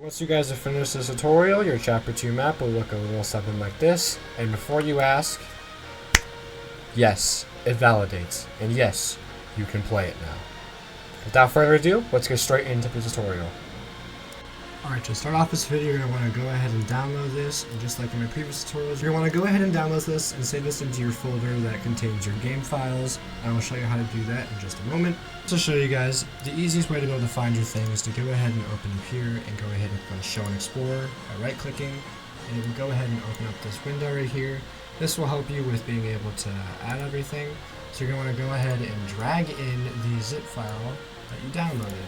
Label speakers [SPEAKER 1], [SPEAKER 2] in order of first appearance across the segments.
[SPEAKER 1] Once you guys have finished this tutorial, your Chapter 2 map will look a little something like this. And before you ask, yes, it validates. And yes, you can play it now. Without further ado, let's get straight into the tutorial. Alright, to start off this video, you're going to want to go ahead and download this. And just like in my previous tutorials, you're going to want to go ahead and download this and save this into your folder that contains your game files. I will show you how to do that in just a moment. To show you guys, the easiest way to be able to find your thing is to go ahead and open up here and go ahead and click on Show and Explore by right clicking. And it will go ahead and open up this window right here. This will help you with being able to add everything. So you're going to want to go ahead and drag in the zip file that you downloaded.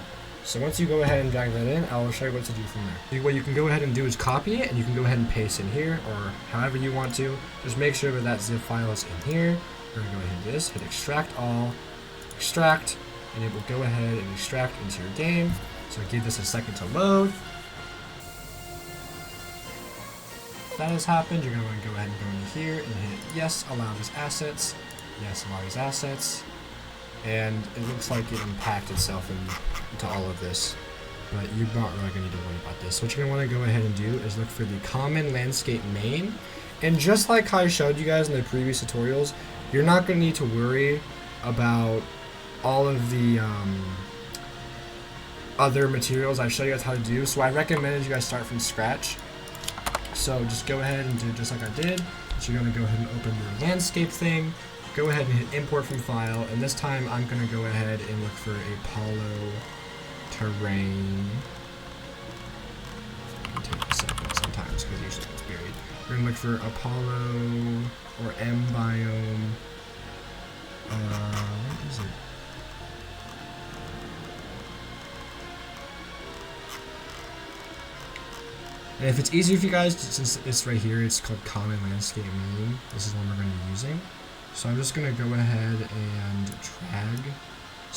[SPEAKER 1] So once you go ahead and drag that in, I will show you what to do from there. What you can go ahead and do is copy it, and you can go ahead and paste in here, or however you want to. Just make sure that zip file is in here. We're going to go ahead and do this, hit extract all, extract, and it will go ahead and extract into your game. So give this a second to load. If that has happened, you're going to want to go ahead and go into here and hit yes, allow these assets, yes, allow these assets. And it looks like it impacted itself into all of this, but you're not really going to need to worry about this. What you're going to want to go ahead and do is look for the common landscape main, and just like how I showed you guys in the previous tutorials, you're not going to need to worry about all of the other materials I showed you guys how to do. So I recommended you guys start from scratch. So just go ahead and do just like I did. So you're going to go ahead and open your landscape thing. Go ahead and hit import from file, and this time I'm going to go ahead and look for Apollo terrain. It'll take a second sometimes because usually it's buried. We're going to look for Apollo or M biome. What is it? And if it's easier for you guys, since it's right here, it's called Common Landscape Main. This is one we're going to be using. So I'm just going to go ahead and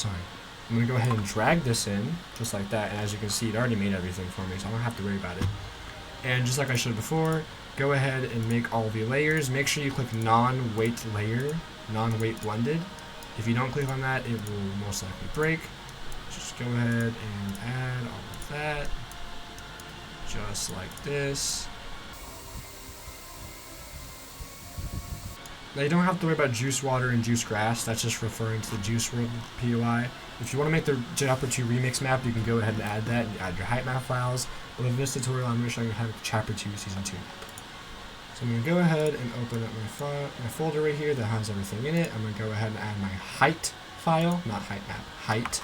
[SPEAKER 1] I'm going to go ahead and drag this in, just like that. And as you can see, it already made everything for me, so I don't have to worry about it. And just like I showed before, go ahead and make all the layers. Make sure you click non-weight layer, non-weight blended. If you don't click on that, it will most likely break. Just go ahead and add all of that, just like this. Now you don't have to worry about juice water and juice grass. That's just referring to the Juice World POI. If you want to make the Chapter 2 remix map, you can go ahead and add that and add your height map files. But in this tutorial, I'm going to show you how to Chapter 2 Season 2 map. So I'm going to go ahead and open up my folder right here that has everything in it. I'm going to go ahead and add my height file, not height map, height.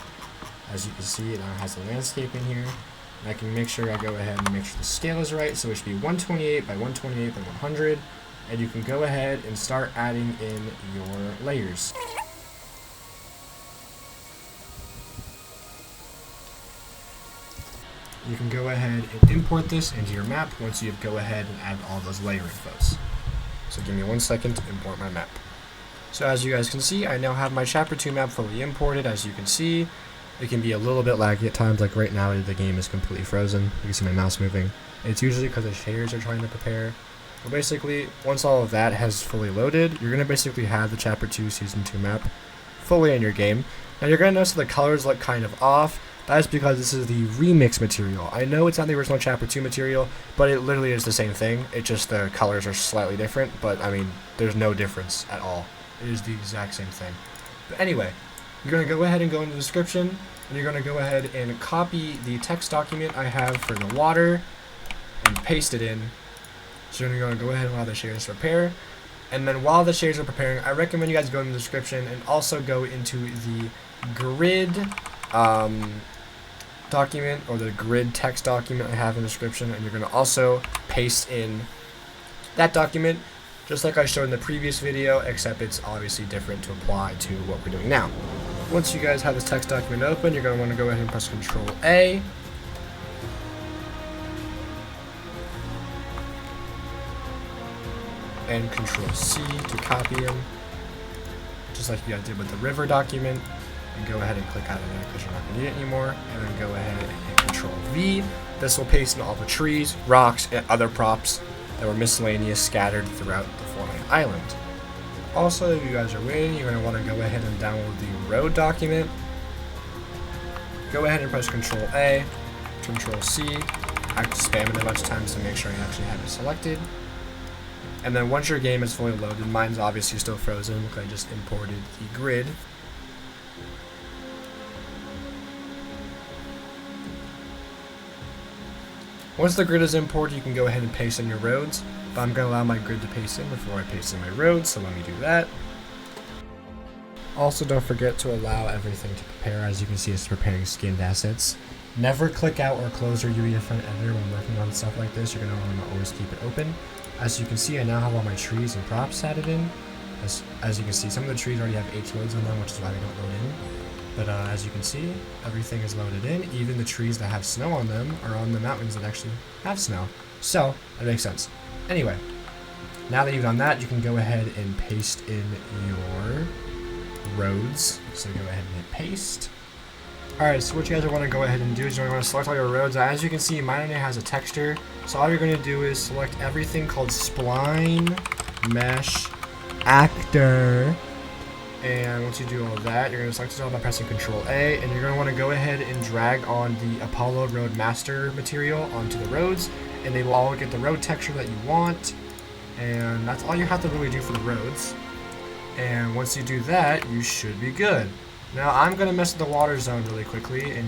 [SPEAKER 1] As you can see, it now has the landscape in here. And I can make sure I go ahead and make sure the scale is right. So it should be 128 by 128 by 100. And you can go ahead and start adding in your layers. You can go ahead and import this into your map once you go ahead and add all those layer infos. So give me 1 second to import my map. So as you guys can see, I now have my Chapter 2 map fully imported. As you can see, it can be a little bit laggy at times, like right now the game is completely frozen. You can see my mouse moving. It's usually because the shaders are trying to prepare. But basically, once all of that has fully loaded, you're going to basically have the Chapter 2 Season 2 map fully in your game. Now you're going to notice that the colors look kind of off. That is because this is the remix material. I know it's not the original Chapter 2 material, but it literally is the same thing. It's just the colors are slightly different, but I mean, there's no difference at all. It is the exact same thing. But anyway, you're going to go ahead and go into the description, and you're going to go ahead and copy the text document I have for the water and paste it in. So you're going to go ahead and allow the shaders to prepare. And then while the shaders are preparing, I recommend you guys go in the description and also go into the grid document, or the grid text document I have in the description, and you're going to also paste in that document just like I showed in the previous video, except it's obviously different to apply to what we're doing now. Once you guys have this text document open, you're going to want to go ahead and press Control A. And Control C to copy them, just like you guys did with the river document, and go ahead and click out of it because you're not going to need it anymore, and then go ahead and hit Control V. This will paste in all the trees, rocks, and other props that were miscellaneous scattered throughout the Fortnite island. Also, if you guys are waiting, you're going to want to go ahead and download the road document. Go ahead and press Control A, Control C, spam it a bunch of times to make sure you actually have it selected. And then once your game is fully loaded, mine's obviously still frozen because I just imported the grid. Once the grid is imported, you can go ahead and paste in your roads, but I'm going to allow my grid to paste in before I paste in my roads, so let me do that. Also, don't forget to allow everything to prepare. As you can see, it's preparing skinned assets. Never click out or close your UEFN editor when working on stuff like this. You're going to want to always keep it open. As you can see, I now have all my trees and props added in. As you can see, some of the trees already have H loads on them, which is why they don't load in. But as you can see, everything is loaded in. Even the trees that have snow on them are on the mountains that actually have snow. So, that makes sense. Anyway, now that you've done that, you can go ahead and paste in your roads. So go ahead and hit paste. Alright, so what you guys want to go ahead and do is you want to select all your roads. As you can see, mine only has a texture. So all you're going to do is select everything called Spline Mesh Actor. And once you do all of that, you're going to select it all by pressing Ctrl A. And you're going to want to go ahead and drag on the Apollo Road Master material onto the roads. And they will all get the road texture that you want. And that's all you have to really do for the roads. And once you do that, you should be good. Now I'm going to mess with the water zone really quickly, and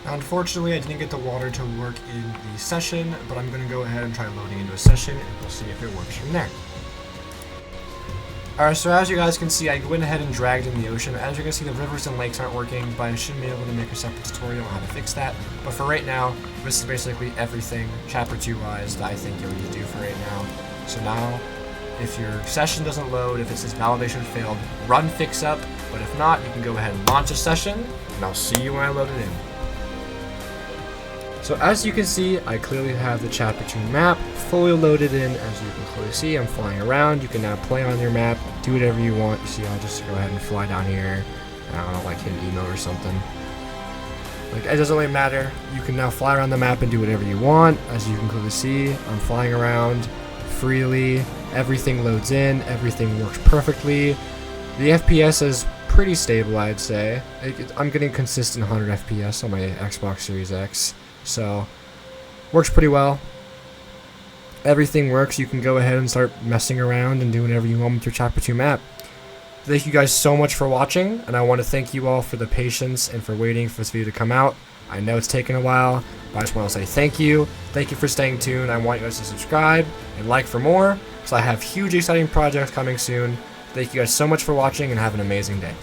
[SPEAKER 1] unfortunately I didn't get the water to work in the session, but I'm going to go ahead and try loading into a session and we'll see if it works from there. Alright, so as you guys can see, I went ahead and dragged in the ocean. As you can see, the rivers and lakes aren't working, but I should be able to make a separate tutorial on how to fix that. But for right now, this is basically everything Chapter 2 wise that I think you'll need to do for right now. So now, if your session doesn't load, if it says validation failed, run fix up. But if not, you can go ahead and launch a session, and I'll see you when I load it in. So as you can see, I clearly have the Chapter 2 map fully loaded in. As you can clearly see, I'm flying around. You can now play on your map, do whatever you want. You see, I'll just go ahead and fly down here. I don't know, like hit an emote or something. Like, it doesn't really matter. You can now fly around the map and do whatever you want. As you can clearly see, I'm flying around freely. Everything loads in. Everything works perfectly. The FPS is pretty stable, I'd say. I'm getting consistent 100 FPS on my Xbox Series X, so works pretty well. Everything works. You can go ahead and start messing around and do whatever you want with your Chapter 2 map. Thank you guys so much for watching, and I want to thank you all for the patience and for waiting for this video to come out. I know it's taken a while, but I just want to say thank you. Thank you for staying tuned. I want you guys to subscribe and like for more, because I have huge exciting projects coming soon. Thank you guys so much for watching, and have an amazing day.